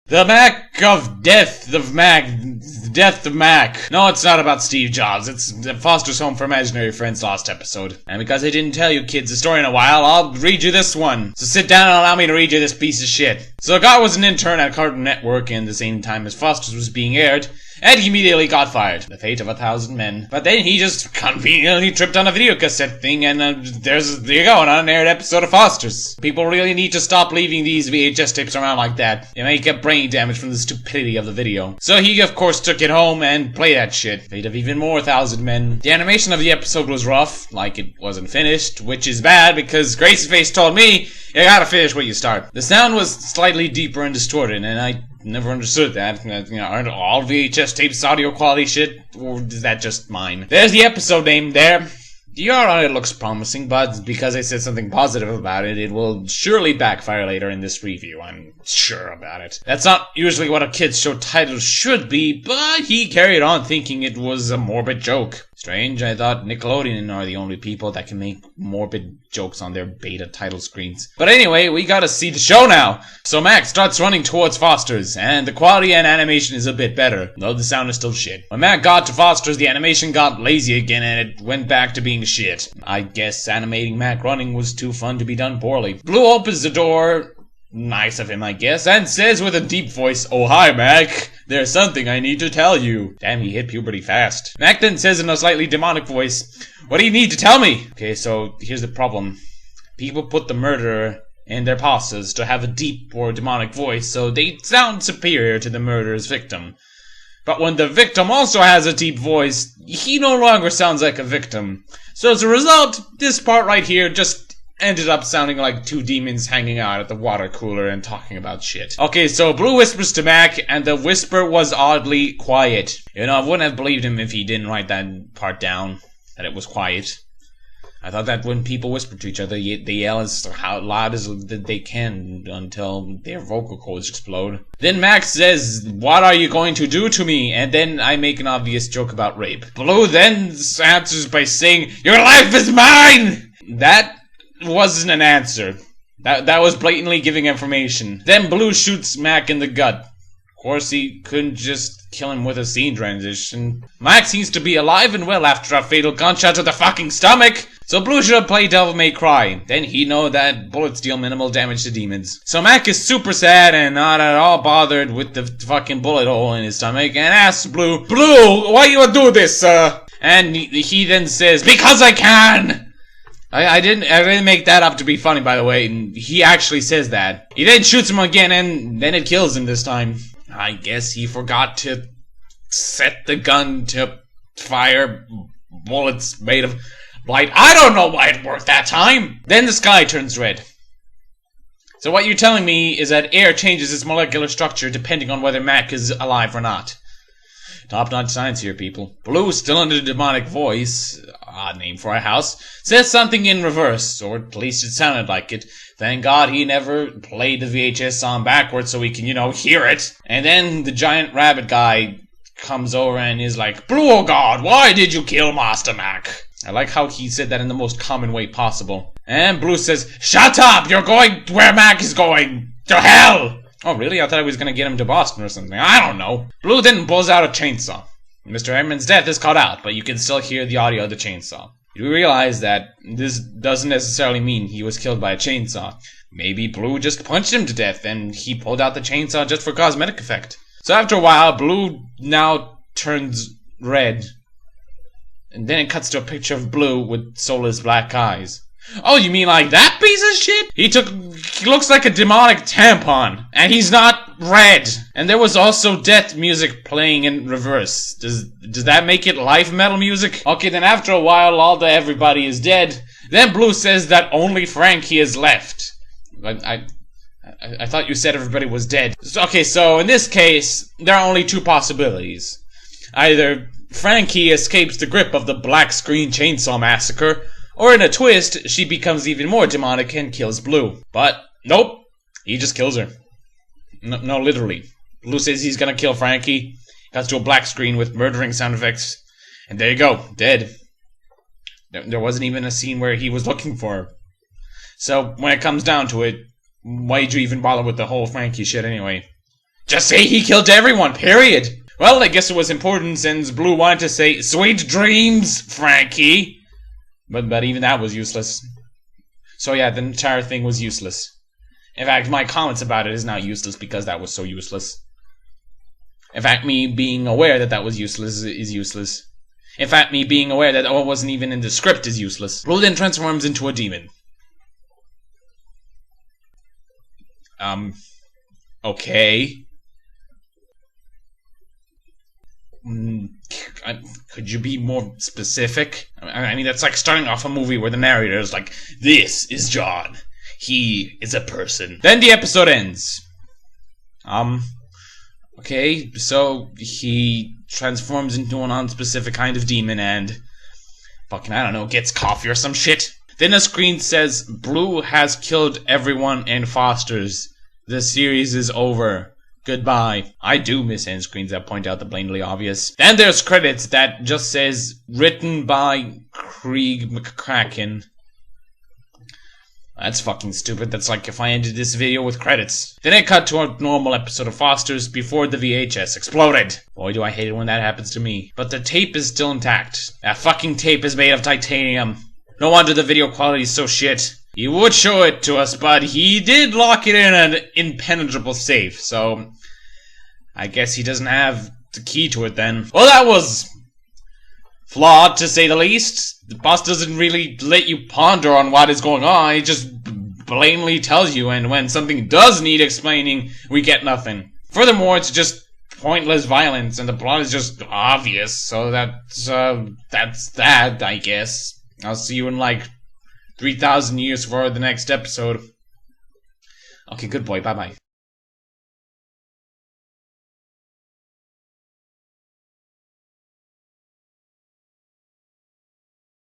The Mackh of Death of Mackh. Death of Mackh. No, it's not about Steve Jobs. It's Foster's Home for Imaginary Friends last episode. And because I didn't tell you kids the story in a while, I'll read you this one. So sit down and allow me to read you this piece of shit. So God was an intern at Cartoon Network in the same time as Foster's was being aired, and he immediately got fired. The fate of 1,000 men. But then he just conveniently tripped on a video cassette thing, and there you go, an unaired episode of Foster's. People really need to stop leaving these VHS tapes around like that. They may get brain damage from the stupidity of the video. So he, of course, took it home and played that shit. Fate of even more 1,000 men. The animation of the episode was rough, like it wasn't finished, which is bad because Graceface told me, you gotta finish what you start. The sound was slightly deeper and distorted, and I never understood that. Aren't all VHS tapes audio quality shit? Or is that just mine? There's the episode name there. The art on it looks promising, but because I said something positive about it, it will surely backfire later in this review. I'm sure about it. That's not usually what a kid's show title should be, but he carried on thinking it was a morbid joke. Strange, I thought Nickelodeon are the only people that can make morbid jokes on their beta title screens. But anyway, we gotta see the show now. So Mackh starts running towards Foster's, and the quality and animation is a bit better, though the sound is still shit. When Mackh got to Foster's, the animation got lazy again, and it went back to being shit. I guess animating Mackh running was too fun to be done poorly. Blue opens the door, nice of him I guess, and says with a deep voice, "Oh hi Mackh, there's something I need to tell you." Damn, he hit puberty fast. Mackh then says in a slightly demonic voice, "What do you need to tell me?" Okay, so here's the problem. People put the murderer in their poses to have a deep or demonic voice, so they sound superior to the murderer's victim. But when the victim also has a deep voice, he no longer sounds like a victim. So as a result, this part right here just ended up sounding like two demons hanging out at the water cooler and talking about shit. Okay, so Blue whispers to Mackh, and the whisper was oddly quiet. You know, I wouldn't have believed him if he didn't write that part down, that it was quiet. I thought that when people whisper to each other, they yell as loud as they can until their vocal cords explode. Then Mackh says, "What are you going to do to me?" And then I make an obvious joke about rape. Blue then answers by saying, "Your life is mine!" That wasn't an answer. That was blatantly giving information. Then Blue shoots Mackh in the gut. Of course, he couldn't just kill him with a scene transition. Mackh seems to be alive and well after a fatal gunshot to the fucking stomach. So Blue should have played Devil May Cry. Then he'd know that bullets deal minimal damage to demons. So Mackh is super sad and not at all bothered with the fucking bullet hole in his stomach and asks Blue, "Blue, why you do this, sir?" And he then says, "Because I can!" I didn't make that up to be funny, by the way. And he actually says that. He then shoots him again, and then it kills him this time. I guess he forgot to set the gun to fire bullets made of light. I don't know why it worked that time. Then the sky turns red. So what you're telling me is that air changes its molecular structure depending on whether Mackh is alive or not. Top-notch science here, people. Blue, still under the demonic voice, odd name for a house, says something in reverse, or at least it sounded like it. Thank God he never played the VHS song backwards so we can, hear it. And then the giant rabbit guy comes over and is like, "Blue, oh God, why did you kill Master Mackh?" I like how he said that in the most common way possible. And Blue says, "Shut up! You're going where Mackh is going! To hell!" Oh, really? I thought I was gonna get him to Boston or something. I don't know. Blue then pulls out a chainsaw. Mr. Edmund's death is cut out, but you can still hear the audio of the chainsaw. You realize that this doesn't necessarily mean he was killed by a chainsaw. Maybe Blue just punched him to death, and he pulled out the chainsaw just for cosmetic effect. So after a while, Blue now turns red. And then it cuts to a picture of Blue with soulless black eyes. Oh, you mean like that piece of shit? He looks like a demonic tampon, and he's not red. And there was also death music playing in reverse. Does that make it life metal music? Okay, then after a while, everybody is dead. Then Blue says that only Frankie is left. I thought you said everybody was dead. Okay, so in this case, there are only two possibilities. Either Frankie escapes the grip of the black screen Chainsaw Massacre, or in a twist, she becomes even more demonic and kills Blue. But, nope, he just kills her. No, literally. Blue says he's gonna kill Frankie, cuts to a black screen with murdering sound effects, and there you go, dead. There wasn't even a scene where he was looking for her. So, when it comes down to it, why'd you even bother with the whole Frankie shit anyway? Just say he killed everyone, period. Well, I guess it was important since Blue wanted to say, sweet dreams, Frankie. But even that was useless. So yeah, the entire thing was useless. In fact, my comments about it is now useless because that was so useless. In fact, me being aware that that was useless is useless. In fact, me being aware that it wasn't even in the script is useless. Roldan transforms into a demon. Okay. Could you be more specific? I mean, that's like starting off a movie where the narrator is like, this is John. He is a person. Then the episode ends. Okay, so he transforms into an unspecific kind of demon and fucking, I don't know, gets coffee or some shit. Then a screen says, Blue has killed everyone and Foster's. The series is over. Goodbye. I do miss end screens that point out the blatantly obvious. Then there's credits that just says, written by Craig McCracken. That's fucking stupid. That's like if I ended this video with credits. Then it cut to a normal episode of Foster's before the VHS exploded. Boy, do I hate it when that happens to me. But the tape is still intact. That fucking tape is made of titanium. No wonder the video quality is so shit. He would show it to us, but he did lock it in an impenetrable safe, so I guess he doesn't have the key to it then. Well, that was flawed, to say the least. The boss doesn't really let you ponder on what is going on. He just blatantly tells you, and when something does need explaining, we get nothing. Furthermore, it's just pointless violence, and the plot is just obvious, so that's that, I guess. I'll see you in like 3,000 years for the next episode. Okay, good boy, bye-bye.